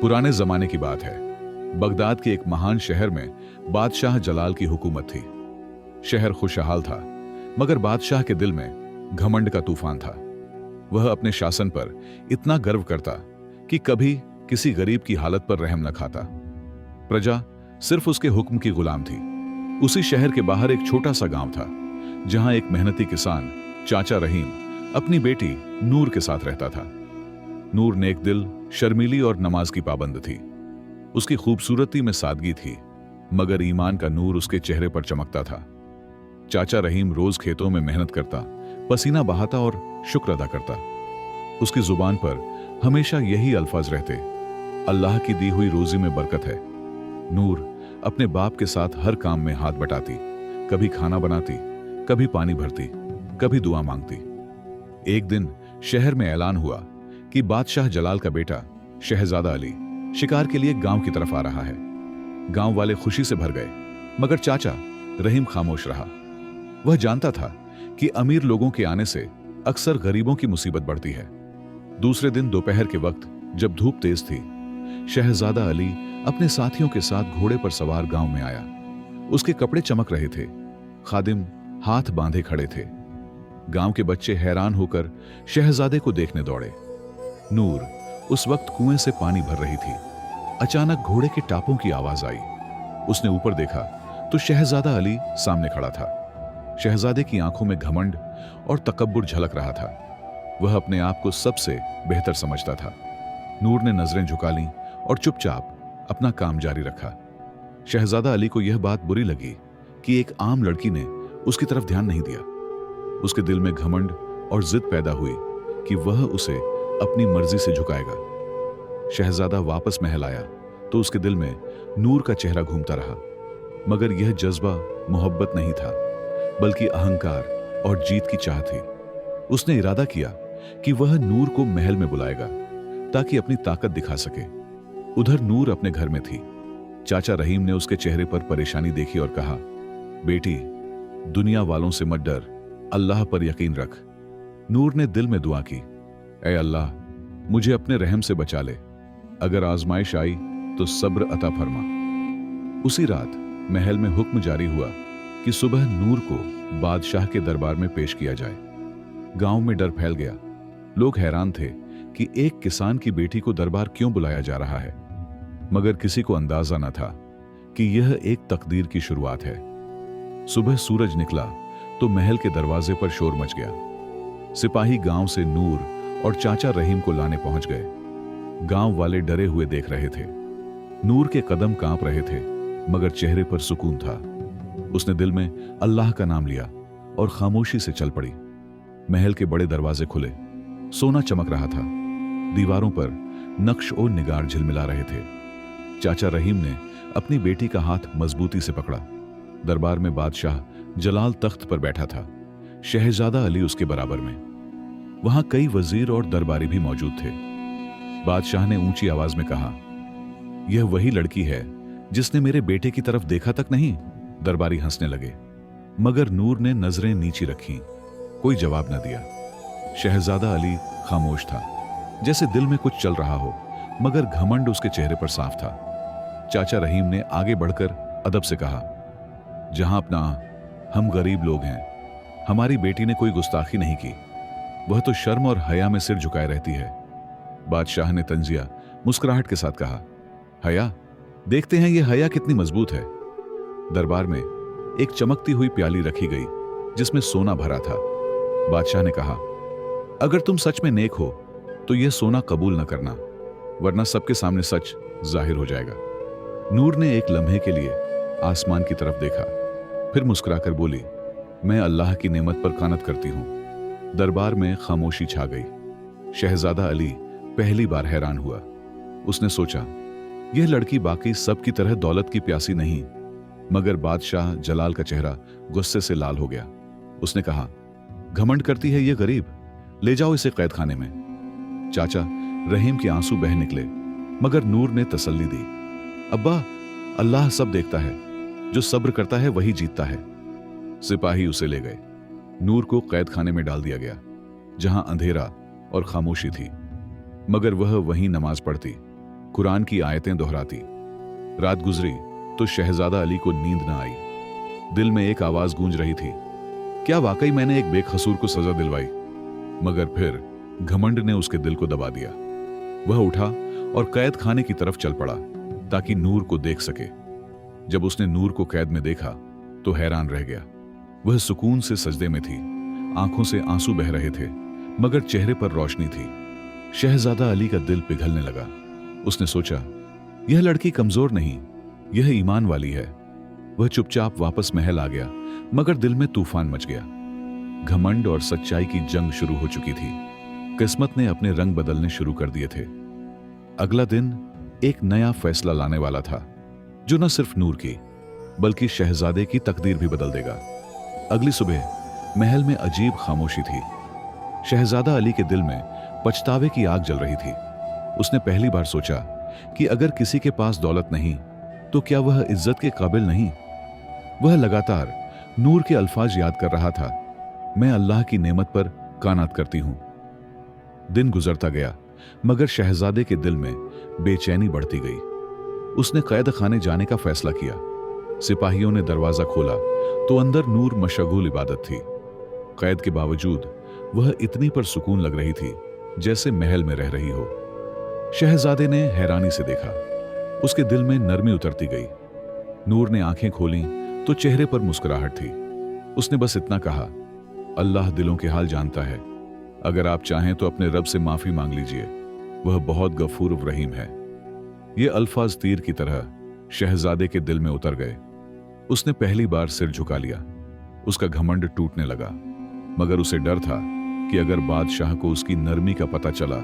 पुराने जमाने की बात है। बगदाद के एक महान शहर में बादशाह जलाल की हुकूमत थी। शहर खुशहाल था, मगर बादशाह के दिल में घमंड का तूफान था। वह अपने शासन पर इतना गर्व करता कि कभी किसी गरीब की हालत पर रहम न खाता। प्रजा सिर्फ उसके हुक्म की गुलाम थी। उसी शहर के बाहर एक छोटा सा गांव था, जहां एक मेहनती किसान चाचा रहीम अपनी बेटी नूर के साथ रहता था। नूर नेक दिल, शर्मीली और नमाज की पाबंद थी। उसकी खूबसूरती में सादगी थी, मगर ईमान का नूर उसके चेहरे पर चमकता था। चाचा रहीम रोज खेतों में मेहनत करता, पसीना बहाता और शुक्र अदा करता। उसकी जुबान पर हमेशा यही अल्फाज रहते, अल्लाह की दी हुई रोजी में बरकत है। नूर अपने बाप के साथ हर काम में हाथ बटाती, कभी खाना बनाती, कभी पानी भरती, कभी दुआ मांगती। एक दिन शहर में ऐलान हुआ कि बादशाह जलाल का बेटा शहजादा अली शिकार के लिए गांव की तरफ आ रहा है। गांव वाले खुशी से भर गए, मगर चाचा रहीम खामोश रहा। वह जानता था कि अमीर लोगों के आने से अक्सर गरीबों की मुसीबत बढ़ती है। दूसरे दिन दोपहर के वक्त जब धूप तेज थी, शहजादा अली अपने साथियों के साथ घोड़े पर सवार गांव में आया। उसके कपड़े चमक रहे थे, खादिम हाथ बांधे खड़े थे। गांव के बच्चे हैरान होकर शहजादे को देखने दौड़े। नूर उस वक्त कुएं से पानी भर रही थी। अचानक घोड़े के टापों की आवाज आई। उसने ऊपर देखा तो शहजादा अली सामने खड़ा था। शहजादे की आंखों में घमंड और तकब्बुर झलक रहा था। वह अपने आप को सबसे बेहतर समझता था। नूर ने नजरें झुका लीं और चुपचाप अपना काम जारी रखा। शहजादा अली को यह बात बुरी लगी कि एक आम लड़की ने उसकी तरफ ध्यान नहीं दिया। उसके दिल में घमंड और जिद पैदा हुई कि वह उसे अपनी मर्जी से झुकाएगा। शहजादा वापस महल आया तो उसके दिल में नूर का चेहरा घूमता रहा, मगर यह जज्बा मोहब्बत नहीं था, बल्कि अहंकार और जीत की चाह थी। उसने इरादा किया कि वह नूर को महल में बुलाएगा ताकि अपनी ताकत दिखा सके। उधर नूर अपने घर में थी। चाचा रहीम ने उसके चेहरे पर परेशानी देखी और कहा, बेटी, दुनिया वालों से मत डर, अल्लाह पर यकीन रख। नूर ने दिल में दुआ की, ऐ अल्लाह, मुझे अपने रहम से बचा ले। अगर आजमाइश आई तो सब्र अता फरमा। उसी रात महल में हुक्म जारी हुआ कि सुबह नूर को बादशाह के दरबार में पेश किया जाए। गांव में डर फैल गया। लोग हैरान थे कि एक किसान की बेटी को दरबार क्यों बुलाया जा रहा है, मगर किसी को अंदाजा न था कि यह एक तकदीर की शुरुआत है। सुबह सूरज निकला तो महल के दरवाजे पर शोर मच गया। सिपाही गांव से नूर और चाचा रहीम को लाने पहुंच गए। गांव वाले डरे हुए देख रहे थे। नूर के कदम कांप रहे थे, मगर चेहरे पर सुकून था। उसने दिल में अल्लाह का नाम लिया और खामोशी से चल पड़ी। महल के बड़े दरवाजे खुले, सोना चमक रहा था। दीवारों पर नक्श और निगार झिलमिला रहे थे। चाचा रहीम ने अपनी बेटी का हाथ मजबूती से पकड़ा। दरबार में बादशाह जलाल तख्त पर बैठा था, शहजादा अली उसके बराबर में। वहां कई वजीर और दरबारी भी मौजूद थे। बादशाह ने ऊंची आवाज में कहा, यह वही लड़की है जिसने मेरे बेटे की तरफ देखा तक नहीं। दरबारी हंसने लगे, मगर नूर ने नजरें नीची रखीं, कोई जवाब न दिया। शहजादा अली खामोश था, जैसे दिल में कुछ चल रहा हो, मगर घमंड उसके चेहरे पर साफ था। चाचा रहीम ने आगे बढ़कर अदब से कहा, जहां अपना, हम गरीब लोग हैं, हमारी बेटी ने कोई गुस्ताखी नहीं की। वह तो शर्म और हया में सिर झुकाए रहती है। बादशाह ने तंजिया मुस्कुराहट के साथ कहा, हया, देखते हैं ये हया कितनी मजबूत है। दरबार में एक चमकती हुई प्याली रखी गई जिसमें सोना भरा था। बादशाह ने कहा, अगर तुम सच में नेक हो तो यह सोना कबूल न करना, वरना सबके सामने सच जाहिर हो जाएगा। नूर ने एक लम्हे के लिए आसमान की तरफ देखा, फिर मुस्कुराकर बोली, मैं अल्लाह की नेमत पर कानत करती हूं। दरबार में खामोशी छा गई। शहजादा अली पहली बार हैरान हुआ। उसने सोचा, यह लड़की बाकी सब की तरह दौलत की प्यासी नहीं। मगर बादशाह जलाल का चेहरा गुस्से से लाल हो गया। उसने कहा, घमंड करती है ये गरीब, ले जाओ इसे कैद खाने में। चाचा रहीम के आंसू बह निकले, मगर नूर ने तसल्ली दी, अब्बा, अल्लाह सब देखता है, जो सब्र करता है वही जीतता है। सिपाही उसे ले गए। नूर को कैद खाने में डाल दिया गया, जहां अंधेरा और खामोशी थी, मगर वह वहीं नमाज पढ़ती, कुरान की आयतें दोहराती। रात गुजरी तो शहजादा अली को नींद न आई। दिल में एक आवाज गूंज रही थी, क्या वाकई मैंने एक बेकसूर को सजा दिलवाई? मगर फिर घमंड ने उसके दिल को दबा दिया। वह उठा और कैद खाने की तरफ चल पड़ा ताकि नूर को देख सके। जब उसने नूर को कैद में देखा तो हैरान रह गया। वह सुकून से सजदे में थी, आंखों से आंसू बह रहे थे, मगर चेहरे पर रोशनी थी। शहजादा अली का दिल पिघलने लगा। उसने सोचा, यह लड़की कमजोर नहीं, यह ईमान वाली है। वह चुपचाप वापस महल आ गया, मगर दिल में तूफान मच गया। घमंड और सच्चाई की जंग शुरू हो चुकी थी। किस्मत ने अपने रंग बदलने शुरू कर दिए थे। अगला दिन एक नया फैसला लाने वाला था, जो न सिर्फ नूर की बल्कि शहजादे की तकदीर भी बदल देगा। अगली सुबह महल में अजीब खामोशी थी। शहजादा अली के दिल में पछतावे की आग जल रही थी। उसने पहली बार सोचा कि अगर किसी के पास दौलत नहीं तो क्या वह इज्जत के काबिल नहीं। वह लगातार नूर के अल्फाज याद कर रहा था, मैं अल्लाह की नेमत पर कानात करती हूं। दिन गुजरता गया, मगर शहजादे के दिल में बेचैनी बढ़ती गई। उसने कैद खाने जाने का फैसला किया। सिपाहियों ने दरवाजा खोला तो अंदर नूर मशगूल इबादत थी। कैद के बावजूद वह इतनी पर सुकून लग रही थी जैसे महल में रह रही हो। शहजादे ने हैरानी से देखा। उसके दिल में नरमी उतरती गई। नूर ने आंखें खोलीं तो चेहरे पर मुस्कुराहट थी। उसने बस इतना कहा, अल्लाह दिलों के हाल जानता है। अगर आप चाहें तो अपने रब से माफी मांग लीजिए, वह बहुत गफूर रहीम है। ये अल्फाज तीर की तरह शहजादे के दिल में उतर गए। उसने पहली बार सिर झुका लिया। उसका घमंड टूटने लगा, मगर उसे डर था कि अगर बादशाह को उसकी नरमी का पता चला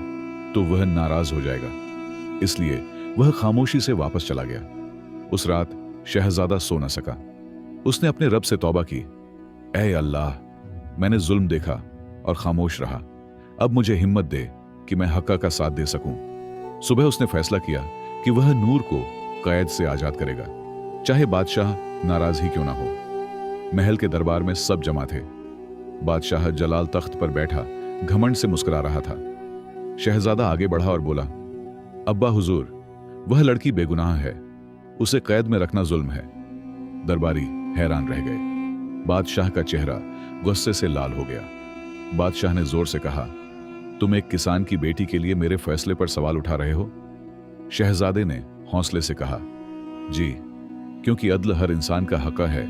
तो वह नाराज हो जाएगा। इसलिए वह खामोशी से वापस चला गया। उस रात शहजादा सो न सका। उसने अपने रब से तौबा की, ऐ अल्लाह, मैंने जुल्म देखा और खामोश रहा। अब मुझे हिम्मत दे कि मैं हक़ का साथ दे सकूं। सुबह उसने फैसला किया कि वह नूर को कैद से आजाद करेगा, चाहे बादशाह नाराज ही क्यों ना हो। महल के दरबार में सब जमा थे। बादशाह जलाल तख्त पर बैठा घमंड से मुस्कुरा रहा था। शहजादा आगे बढ़ा और बोला, अब्बा हुजूर, वह लड़की बेगुनाह है, उसे कैद में रखना जुल्म है। दरबारी हैरान रह गए। बादशाह का चेहरा गुस्से से लाल हो गया। बादशाह ने जोर से कहा, तुम एक किसान की बेटी के लिए मेरे फैसले पर सवाल उठा रहे हो? शहजादे ने हौसले से कहा, जी, क्योंकि अदल हर इंसान का हक है,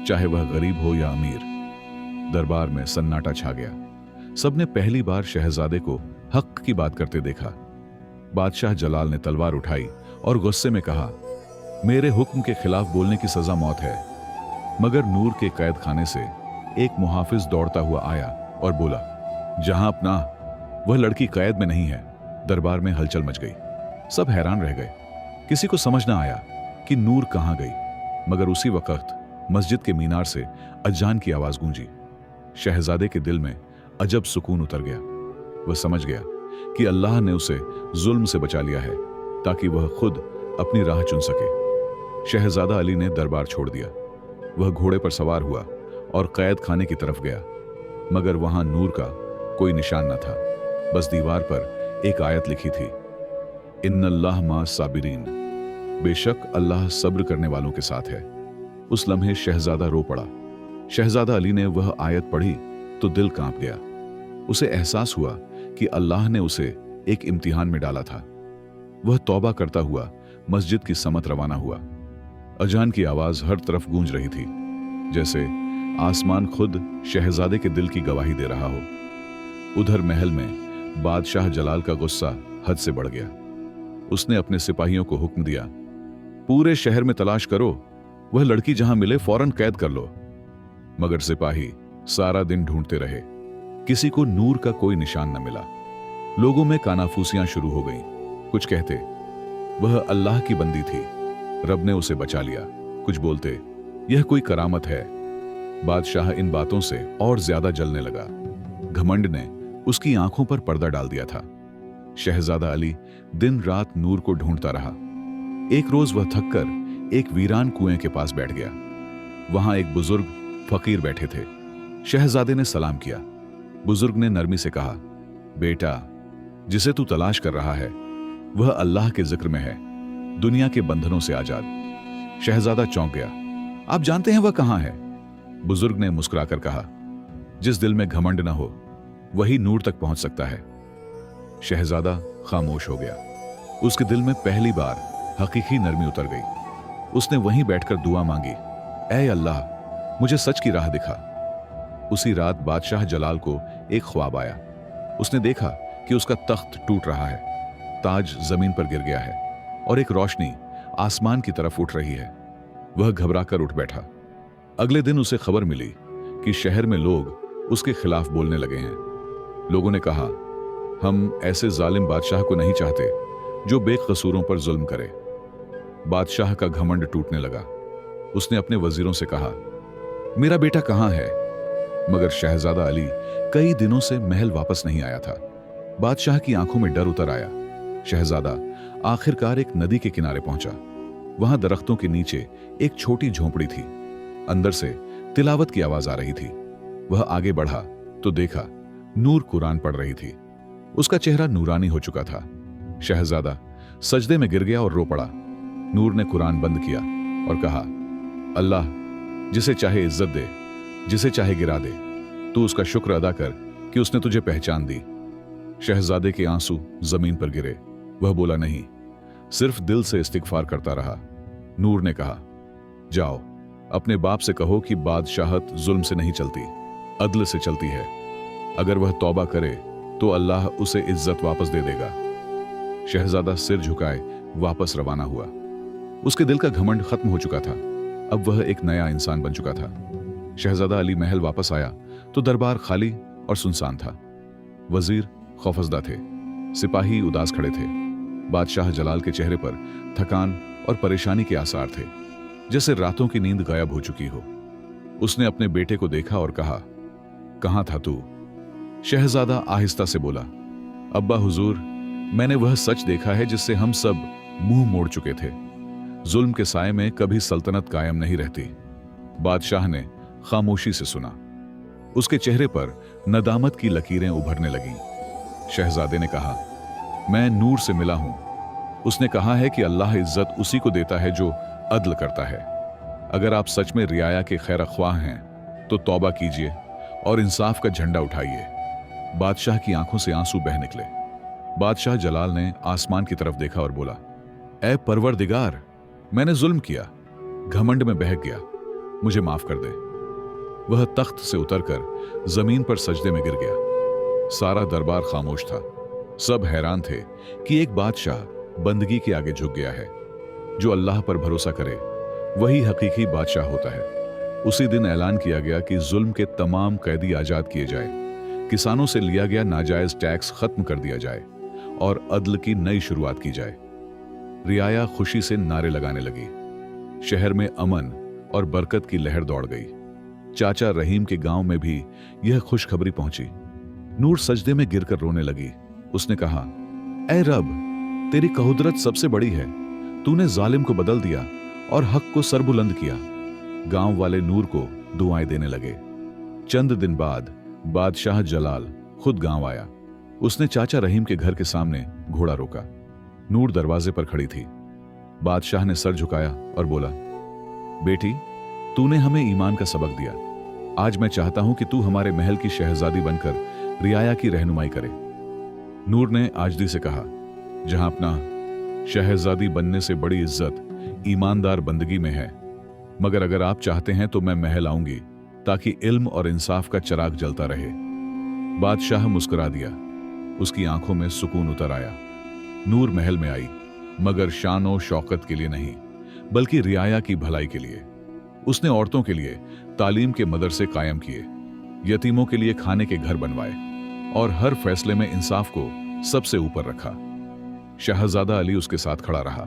चाहे वह गरीब हो या अमीर। दरबार में सन्नाटा छा गया। सबने पहली बार शहजादे को हक की बात करते देखा। बादशाह जलाल ने तलवार उठाई और गुस्से में कहा, मेरे हुक्म के खिलाफ बोलने की सजा मौत है। मगर नूर के कैद खाने से एक मुहाफिज दौड़ता हुआ आया और बोला, जहां अपना, वह लड़की कैद में नहीं है। दरबार में हलचल मच गई। सब हैरान रह गए। किसी को समझ ना आया कि नूर कहां गई। मगर उसी वक्त मस्जिद के मीनार से अजान की आवाज गूंजी। शहजादे के दिल में अजब सुकून उतर गया। वह समझ गया कि अल्लाह ने उसे जुल्म से बचा लिया है ताकि वह खुद अपनी राह चुन सके। शहजादा अली ने दरबार छोड़ दिया। वह घोड़े पर सवार हुआ और कैद खाने की तरफ गया, मगर वहां नूर का कोई निशान न था। बस दीवार पर एक आयत लिखी थी, इन्नल्लाह मा साबिरीन, बेशक अल्लाह सब्र करने वालों के साथ है। उस लम्हे शहजादा रो पड़ा। शहजादा अली ने वह आयत पढ़ी तो दिल कांप गया। उसे एहसास हुआ कि अल्लाह ने उसे एक इम्तिहान में डाला था। वह तौबा करता हुआ मस्जिद की समत रवाना हुआ। अजान की आवाज हर तरफ गूंज रही थी, जैसे आसमान खुद शहजादे के दिल की गवाही दे रहा हो। उधर महल में बादशाह जलाल का गुस्सा हद से बढ़ गया। उसने अपने सिपाहियों को हुक्म दिया, पूरे शहर में तलाश करो, वह लड़की जहां मिले फौरन कैद कर लो। मगर सिपाही सारा दिन ढूंढते रहे। किसी को नूर का कोई निशान न मिला। लोगों में कानाफूसियां शुरू हो गईं। कुछ कहते, वह अल्लाह की बंदी थी, रब ने उसे बचा लिया। कुछ बोलते, यह कोई करामत है। बादशाह इन बातों से और ज्यादा जलने लगा। घमंड ने उसकी आंखों पर पर्दा डाल दिया था। शहजादा अली दिन रात नूर को ढूंढता रहा। एक रोज वह थककर एक वीरान कुएं के पास बैठ गया। वहां एक बुजुर्ग फकीर बैठे थे। शहजादे ने सलाम किया। बुजुर्ग ने नरमी से कहा, बेटा, जिसे तू तलाश कर रहा है वह अल्लाह के जिक्र में है, दुनिया के बंधनों से आजाद। शहजादा चौंक गया। आप जानते हैं वह कहां है? बुजुर्ग ने मुस्कुराकर कहा, जिस दिल में घमंड न हो वही नूर तक पहुंच सकता है। शहजादा खामोश हो गया। उसके दिल में पहली बार हकीकी नरमी उतर गई। उसने वहीं बैठकर दुआ मांगी, ऐ अल्लाह, मुझे सच की राह दिखा। उसी रात बादशाह जलाल को एक ख्वाब आया। उसने देखा कि उसका तख्त टूट रहा है, ताज जमीन पर गिर गया है और एक रोशनी आसमान की तरफ उठ रही है। वह घबराकर उठ बैठा। अगले दिन उसे खबर मिली कि शहर में लोग उसके खिलाफ बोलने लगे हैं। लोगों ने कहा, हम ऐसे जालिम बादशाह को नहीं चाहते जो बेकसूरों पर जुल्म करे। बादशाह का घमंड टूटने लगा। उसने अपने वजीरों से कहा, मेरा बेटा कहां है? मगर शहजादा अली कई दिनों से महल वापस नहीं आया था। बादशाह की आंखों में डर उतर आया। शहजादा आखिरकार एक नदी के किनारे पहुंचा। वहां दरख्तों के नीचे एक छोटी झोंपड़ी थी। अंदर से तिलावत की आवाज आ रही थी। वह आगे बढ़ा तो देखा नूर कुरान पढ़ रही थी। उसका चेहरा नूरानी हो चुका था। शहजादा सजदे में गिर गया और रो पड़ा। नूर ने कुरान बंद किया और कहा, अल्लाह जिसे चाहे इज्जत दे, जिसे चाहे गिरा दे, तू उसका शुक्र अदा कर कि उसने तुझे पहचान दी। शहजादे के आंसू जमीन पर गिरे। वह बोला नहीं, सिर्फ दिल से इस्तिगफार करता रहा। नूर ने कहा, जाओ अपने बाप से कहो कि बादशाहत जुल्म से नहीं चलती, अदल से चलती है। अगर वह तौबा करे तो अल्लाह उसे इज्जत वापस दे देगा। शहजादा सिर झुकाए वापस रवाना हुआ। उसके दिल का घमंड खत्म हो चुका था। अब वह एक नया इंसान बन चुका था। शहजादा अली महल वापस आया तो दरबार खाली और सुनसान था। वजीर खौफजदा थे, सिपाही उदास खड़े थे। बादशाह जलाल के चेहरे पर थकान और परेशानी के आसार थे, जैसे रातों की नींद गायब हो चुकी हो। उसने अपने बेटे को देखा और कहा, कहां था तू? शहजादा आहिस्ता से बोला, अब्बा हुजूर, मैंने वह सच देखा है जिससे हम सब मुंह मोड़ चुके थे। जुल्म के साए में कभी सल्तनत कायम नहीं रहती। बादशाह ने खामोशी से सुना। उसके चेहरे पर नदामत की लकीरें उभरने लगीं। शहजादे ने कहा, मैं नूर से मिला हूं। उसने कहा है कि अल्लाह इज्जत उसी को देता है जो अदल करता है। अगर आप सच में रियाया के खैर ख्वाह हैं तो तौबा कीजिए और इंसाफ का झंडा उठाइए। बादशाह की आंखों से आंसू बह निकले। बादशाह जलाल ने आसमान की तरफ देखा और बोला, ऐ परवरदिगार, मैंने जुल्म किया, घमंड में बहक गया, मुझे माफ कर दे। वह तख्त से उतरकर जमीन पर सजदे में गिर गया। सारा दरबार खामोश था। सब हैरान थे कि एक बादशाह बंदगी के आगे झुक गया है। जो अल्लाह पर भरोसा करे वही हकीकी बादशाह होता है। उसी दिन ऐलान किया गया कि जुल्म के तमाम कैदी आजाद किए जाए, किसानों से लिया गया नाजायज टैक्स खत्म कर दिया जाए और अदल की नई शुरुआत की जाए। रियाया खुशी से नारे लगाने लगी। शहर में अमन और बरकत की लहर दौड़ गई। चाचा रहीम के गांव में भी यह खुशखबरी पहुंची। नूर सजदे में गिरकर रोने लगी। उसने कहा, ऐ रब, तेरी कुदरत सबसे बड़ी है। तूने जालिम को बदल दिया और हक को सरबुलंद किया। गांव वाले नूर को दुआएं देने लगे। चंद दिन बाद बादशाह जलाल खुद गांव आया। उसने चाचा रहीम के घर के सामने घोड़ा रोका। नूर दरवाजे पर खड़ी थी। बादशाह ने सर झुकाया और बोला, बेटी, तूने हमें ईमान का सबक दिया। आज मैं चाहता हूं कि तू हमारे महल की शहजादी बनकर रियाया की रहनुमाई करे। नूर ने आजदी से कहा, जहां अपना शहजादी बनने से बड़ी इज्जत ईमानदार बंदगी में है, मगर अगर आप चाहते हैं तो मैं महल आऊंगी ताकि इल्म और इंसाफ का चिराग जलता रहे। बादशाह मुस्कुरा दिया। उसकी आंखों में सुकून उतर आया। नूर महल में आई, मगर शान और शौकत के लिए नहीं, बल्कि रियाया की भलाई के लिए। उसने औरतों के लिए तालीम के मदरसे कायम किए, यतीमों के लिए खाने के घर बनवाए और हर फैसले में इंसाफ को सबसे ऊपर रखा। शहजादा अली उसके साथ खड़ा रहा।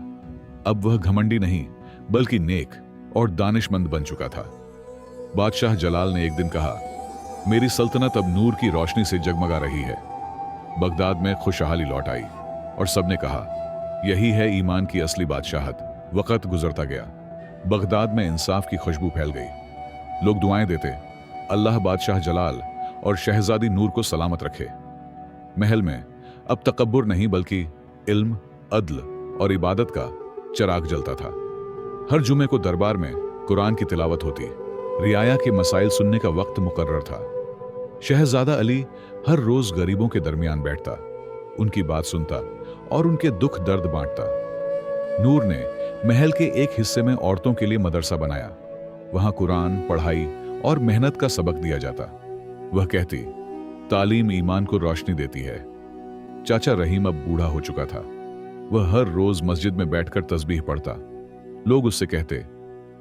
अब वह घमंडी नहीं, बल्कि नेक और दानिशमंद बन चुका था। बादशाह जलाल ने एक दिन कहा, मेरी सल्तनत अब नूर की रोशनी से जगमगा रही है। बगदाद में खुशहाली लौट आई और सबने कहा, यही है ईमान की असली बादशाहत। वक्त गुजरता गया। बगदाद में इंसाफ की खुशबू फैल गई। लोग दुआएं देते, अल्लाह बादशाह जलाल और शहजादी नूर को सलामत रखे। महल में अब तकब्बुर नहीं, बल्कि इल्म, अदल और इबादत का चिराग जलता था। हर जुमे को दरबार में कुरान की तिलावत होती, रियाया के मसाइल सुनने का वक्त मुकर्रर था। शहजादा अली हर रोज गरीबों के दरमियान बैठता, उनकी बात सुनता और उनके दुख दर्द बांटता। नूर ने महल के एक हिस्से में औरतों के लिए मदरसा बनाया। वहां कुरान, पढ़ाई और मेहनत का सबक दिया जाता। वह कहती, तालीम ईमान को रोशनी देती है। चाचा रहीम अब बूढ़ा हो चुका था। वह हर रोज मस्जिद में बैठकर तस्बीह पढ़ता। लोग उससे कहते,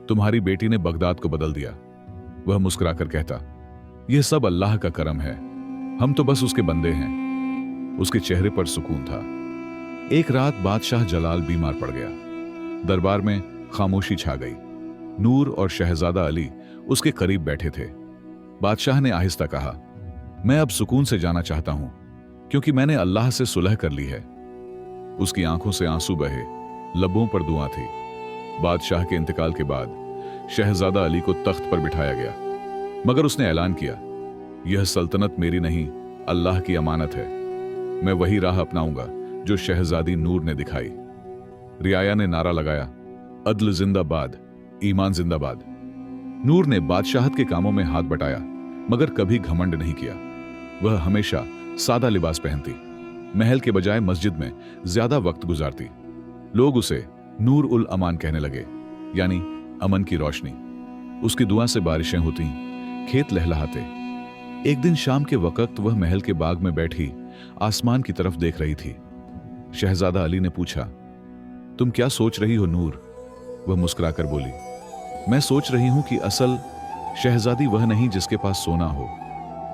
तुम्हारी बेटी ने बगदाद को बदल दिया। वह मुस्कुराकर कहता, यह सब अल्लाह का करम है, हम तो बस उसके बंदे हैं। उसके चेहरे पर सुकून था। एक रात बादशाह जलाल बीमार पड़ गया। दरबार में खामोशी छा गई। नूर और शहजादा अली उसके करीब बैठे थे। बादशाह ने आहिस्ता कहा, मैं अब सुकून से जाना चाहता हूं, क्योंकि मैंने अल्लाह से सुलह कर ली है। उसकी आंखों से आंसू बहे, लबों पर दुआ थी। बादशाह के इंतकाल के बाद शहजादा अली को तख्त पर बिठाया गया, मगर उसने ऐलान किया, यह सल्तनत मेरी नहीं, अल्लाह की अमानत है। मैं वही राह अपनाऊंगा जो शहजादी नूर ने दिखाई। रियाया ने नारा लगाया, अदल जिंदाबाद, ईमान जिंदाबाद। नूर ने बादशाहत के कामों में हाथ बटाया, मगर कभी घमंड नहीं किया। वह हमेशा सादा लिबास पहनती, महल के बजाय मस्जिद में ज्यादा वक्त गुजारती। लोग उसे नूर उल अमान कहने लगे, यानी अमन की रोशनी। उसकी दुआ से बारिशें होती, खेत लहलहाते। एक दिन शाम के वक्त वह महल के बाग में बैठी आसमान की तरफ देख रही थी। शहजादा अली ने पूछा, तुम क्या सोच रही हो नूर? वह मुस्कुराकर बोली, मैं सोच रही हूं कि असल शहजादी वह नहीं जिसके पास सोना हो,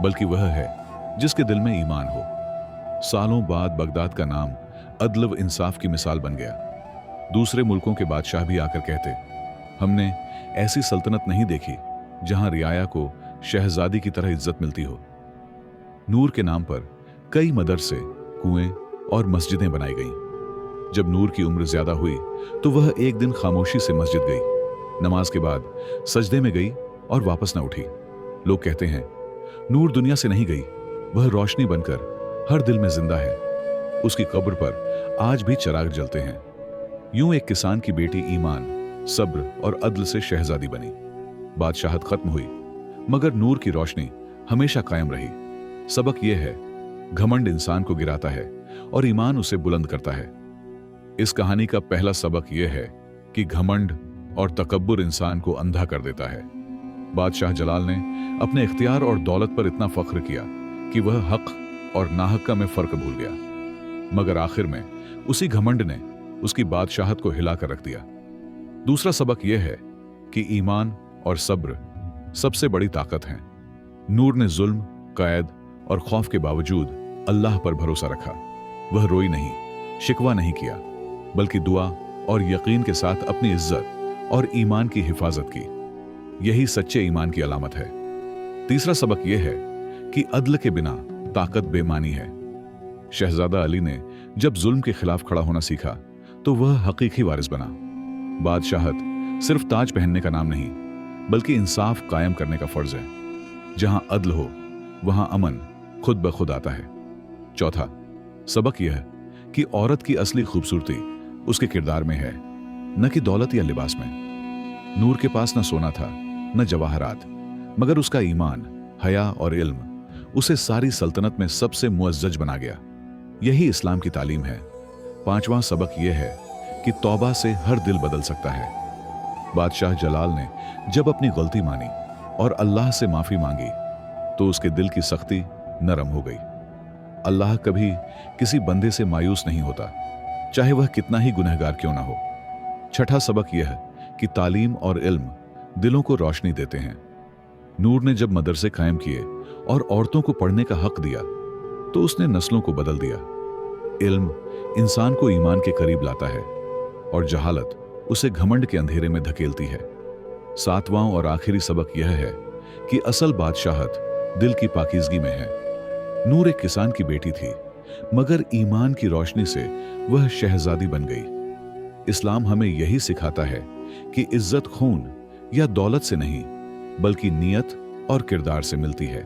बल्कि वह है जिसके दिल में ईमान हो। सालों बाद बगदाद का नाम अदल व इंसाफ की मिसाल बन गया। दूसरे मुल्कों के बादशाह भी आकर कहते, हमने ऐसी सल्तनत नहीं देखी जहां रियाया को शहजादी की तरह इज्जत मिलती हो। नूर के नाम पर कई मदरसे, कुएं और मस्जिदें बनाई गईं। जब नूर की उम्र ज्यादा हुई तो वह एक दिन खामोशी से मस्जिद गई। नमाज के बाद सजदे में गई और वापस न उठी। लोग कहते हैं, नूर दुनिया से नहीं गई, वह रोशनी बनकर हर दिल में जिंदा है। उसकी कब्र पर आज भी चिराग जलते हैं। यूं एक किसान की बेटी ईमान, सब्र और अदल से शहजादी बनी। बादशाहत खत्म हुई, मगर नूर की रोशनी हमेशा कायम रही। सबक यह है, घमंड इंसान को गिराता है और ईमान उसे बुलंद करता है। इस कहानी का पहला सबक यह है कि घमंड और तकब्बुर इंसान को अंधा कर देता है। बादशाह जलाल ने अपने इख्तियार और दौलत पर इतना फख्र किया कि वह हक और नाहक में फर्क भूल गया, मगर आखिर में उसी घमंड ने उसकी बादशाहत को हिलाकर रख दिया। दूसरा सबक यह है कि ईमान और सब्र सबसे बड़ी ताकत है। नूर ने जुल्म, कैद और खौफ के बावजूद अल्लाह पर भरोसा रखा। वह रोई नहीं, शिकवा नहीं किया, बल्कि दुआ और यकीन के साथ अपनी इज्जत और ईमान की हिफाजत की। यही सच्चे ईमान की अलामत है। तीसरा सबक यह है कि अदल के बिना ताकत बेमानी है। शहजादा अली ने जब जुल्म के खिलाफ खड़ा होना सीखा तो वह हकीकी वारिस बना। बादशाहत सिर्फ ताज पहनने का नाम नहीं, बल्कि इंसाफ कायम करने का फर्ज है। जहां अदल हो वहां अमन खुद ब खुद आता है। चौथा सबक यह है कि औरत की असली खूबसूरती उसके किरदार में है, न कि दौलत या लिबास में। नूर के पास न सोना था, न जवाहरात, मगर उसका ईमान, हया और इल्म उसे सारी सल्तनत में सबसे मुअज्जज बना गया। यही इस्लाम की तालीम है। पांचवां सबक यह है कि तौबा से हर दिल बदल सकता है। बादशाह जलाल ने जब अपनी गलती मानी और अल्लाह से माफी मांगी तो उसके दिल की सख्ती नरम हो गई। अल्लाह कभी किसी बंदे से मायूस नहीं होता, चाहे वह कितना ही गुनहगार क्यों ना हो। छठा सबक यह है कि तालीम और इल्म दिलों को रोशनी देते हैं। नूर ने जब मदरसे कायम किए और औरतों को पढ़ने का हक दिया तो उसने नस्लों को बदल दिया। इल्म इंसान को ईमान के करीब लाता है और जहालत उसे घमंड के अंधेरे में धकेलती है। सातवां और आखिरी सबक यह है कि असल बादशाहत दिल की पाकीज़गी में है। नूर एक किसान की बेटी थी, मगर ईमान की रोशनी से वह शहजादी बन गई। इस्लाम हमें यही सिखाता है कि इज्जत खून या दौलत से नहीं, बल्कि नियत और किरदार से मिलती है।